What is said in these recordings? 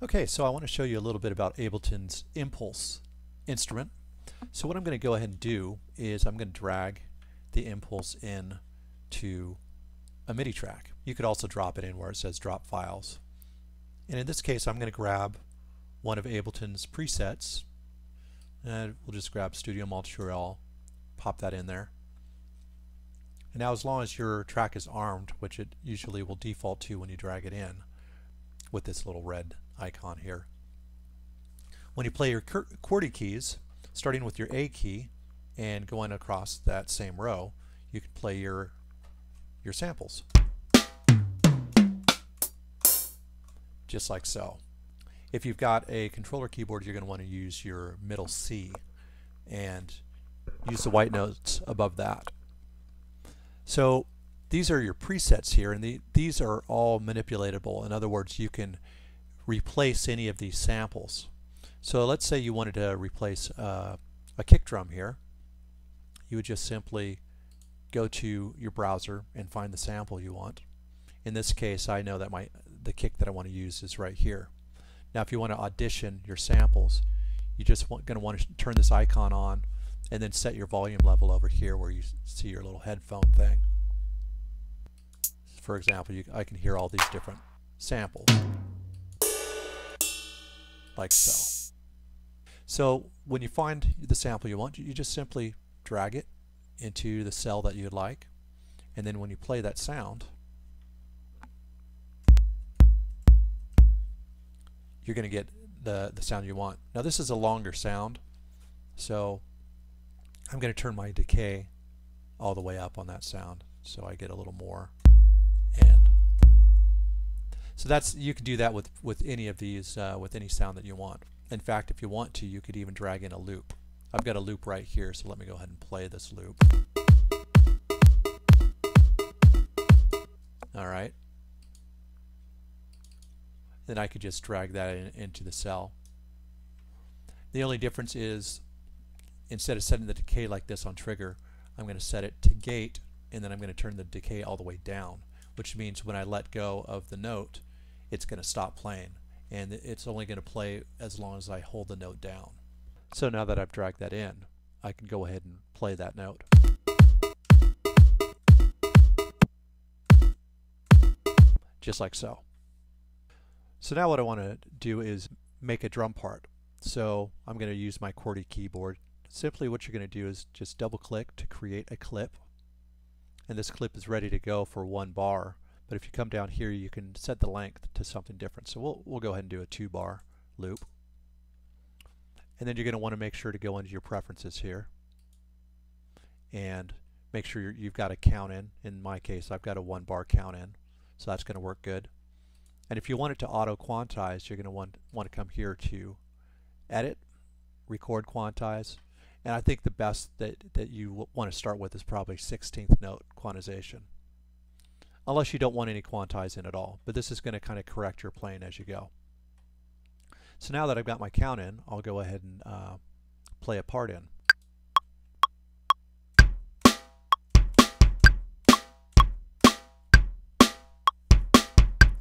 Okay, so I want to show you a little bit about Ableton's Impulse instrument. So what I'm going to go ahead and do is I'm going to drag the Impulse in to a MIDI track. You could also drop it in where it says drop files. And in this case I'm going to grab one of Ableton's presets, and we'll just grab Studio Multi-Rail, pop that in there. And now as long as your track is armed, which it usually will default to when you drag it in with this little red icon here. When you play your QWERTY keys, starting with your A key and going across that same row, you can play your samples. Just like so. If you've got a controller keyboard, you're going to want to use your middle C and use the white notes above that. So these are your presets here, and these are all manipulatable. In other words, you can replace any of these samples. So let's say you wanted to replace a kick drum here. You would just simply go to your browser and find the sample you want. In this case, I know that the kick that I want to use is right here. Now if you want to audition your samples, you're just going to want to turn this icon on and then set your volume level over here where you see your little headphone thing. For example, I can hear all these different samples, like so. So when you find the sample you want, you just simply drag it into the cell that you'd like, and then when you play that sound, you're going to get the sound you want. Now this is a longer sound, so I'm going to turn my decay all the way up on that sound so I get a little more end. So you can do that with any of these, with any sound that you want. In fact, if you want to, you could even drag in a loop. I've got a loop right here, so let me go ahead and play this loop. Alright. Then I could just drag that into the cell. The only difference is, instead of setting the decay like this on trigger, I'm going to set it to gate, and then I'm going to turn the decay all the way down, which means when I let go of the note, it's going to stop playing, and it's only going to play as long as I hold the note down. So now that I've dragged that in, I can go ahead and play that note. Just like so. So now what I want to do is make a drum part. So I'm going to use my QWERTY keyboard. Simply what you're going to do is just double click to create a clip, and this clip is ready to go for 1 bar. But if you come down here, you can set the length to something different. So we'll go ahead and do a 2 bar loop. And then you're going to want to make sure to go into your preferences here and make sure you've got a count in. In my case, I've got a 1 bar count in, so that's going to work good. And if you want it to auto quantize, you're going to want to come here to edit, record quantize, and I think the best that you want to start with is probably 16th note quantization, unless you don't want any quantize in at all. But this is going to kind of correct your playing as you go. So now that I've got my count in, I'll go ahead and play a part in.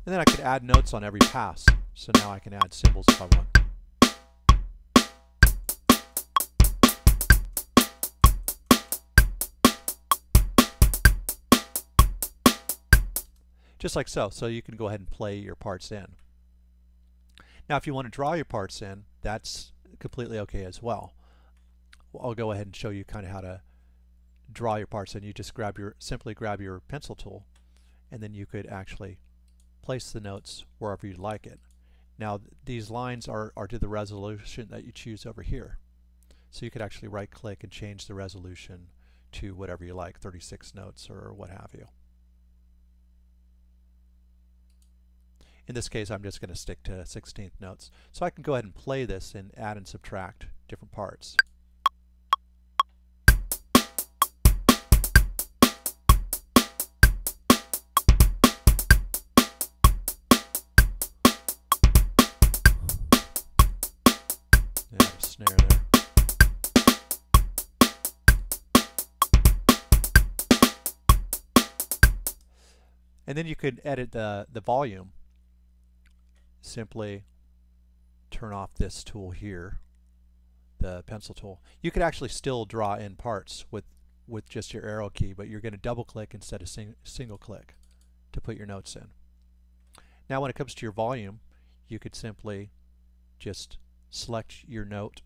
And then I could add notes on every pass. So now I can add cymbals if I want. Just like so. So you can go ahead and play your parts in. Now if you want to draw your parts in, that's completely okay as well. I'll go ahead and show you kind of how to draw your parts in. You just simply grab your pencil tool, and then you could actually place the notes wherever you'd like it. Now these lines are to the resolution that you choose over here. So you could actually right click and change the resolution to whatever you like, 36 notes or what have you. In this case, I'm just going to stick to 16th notes. So I can go ahead and play this and add and subtract different parts. And a snare there. And then you could edit the volume. Simply turn off this tool here, the pencil tool. You could actually still draw in parts with just your arrow key, but you're going to double click instead of single click to put your notes in. Now when it comes to your volume, you could simply just select your note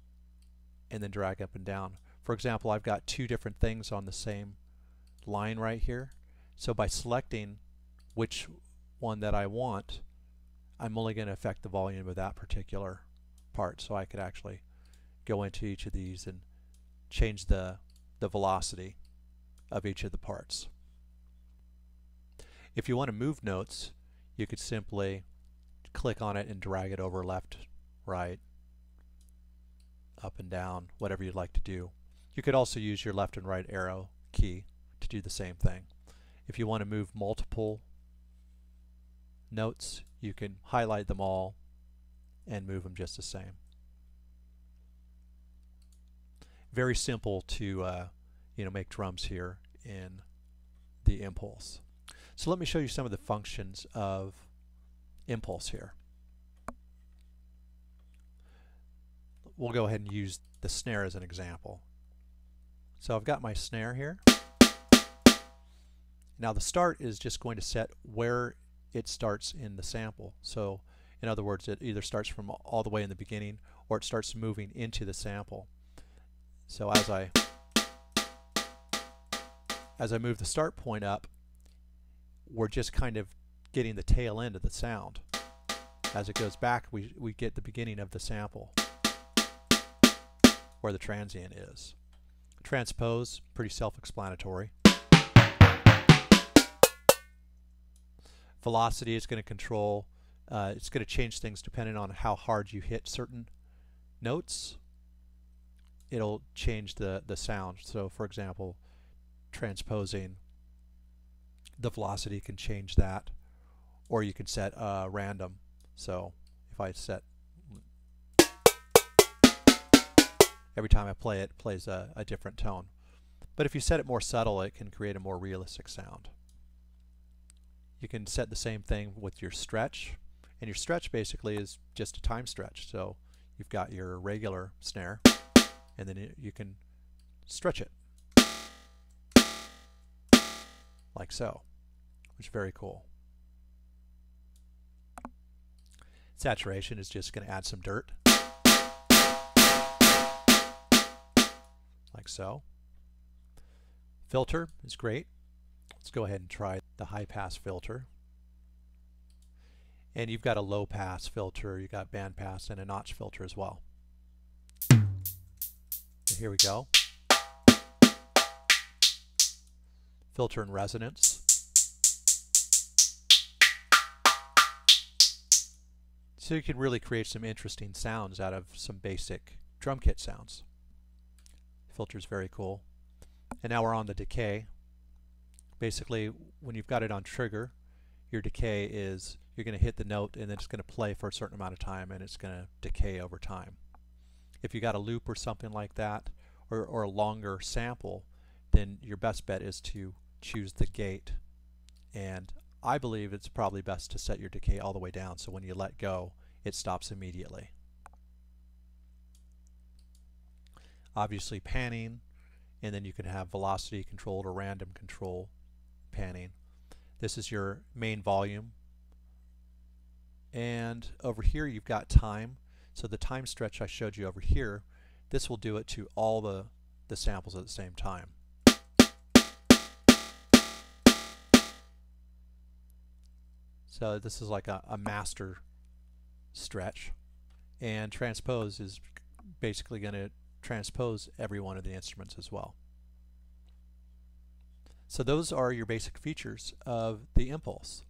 and then drag up and down. For example, I've got two different things on the same line right here. So by selecting which one that I want, I'm only going to affect the volume of that particular part. So I could actually go into each of these and change the velocity of each of the parts. If you want to move notes, you could simply click on it and drag it over left, right, up and down, whatever you'd like to do. You could also use your left and right arrow key to do the same thing. If you want to move multiple notes, you can highlight them all and move them just the same. Very simple to make drums here in the Impulse. So let me show you some of the functions of Impulse here. We'll go ahead and use the snare as an example. So I've got my snare here. Now the start is just going to set where it starts in the sample. So in other words, it either starts from all the way in the beginning or it starts moving into the sample. So as I move the start point up, we're just kind of getting the tail end of the sound. As it goes back, we get the beginning of the sample where the transient is. Transpose, pretty self-explanatory. Velocity is going to control, it's going to change things depending on how hard you hit certain notes. It'll change the sound. So for example, transposing, the velocity can change that, or you can set random. So if I set, every time I play it, it plays a different tone. But if you set it more subtle, it can create a more realistic sound. You can set the same thing with your stretch, and your stretch basically is just a time stretch. So you've got your regular snare, and then you can stretch it like so, which is very cool. Saturation is just going to add some dirt, like so. Filter is great. Let's go ahead and try the high pass filter. And you've got a low pass filter, you've got band pass, and a notch filter as well. So here we go. Filter and resonance. So you can really create some interesting sounds out of some basic drum kit sounds. Filter is very cool. And now we're on the decay. Basically, when you've got it on trigger, your decay is you're going to hit the note and then it's going to play for a certain amount of time and it's going to decay over time. If you got a loop or something like that, or a longer sample, then your best bet is to choose the gate. And I believe it's probably best to set your decay all the way down so when you let go, it stops immediately. Obviously panning, and then you can have velocity controlled or random control panning. This is your main volume, and over here you've got time. So the time stretch I showed you over here, this will do it to all the samples at the same time. So this is like a master stretch, and transpose is basically going to transpose every one of the instruments as well. So those are your basic features of the Impulse.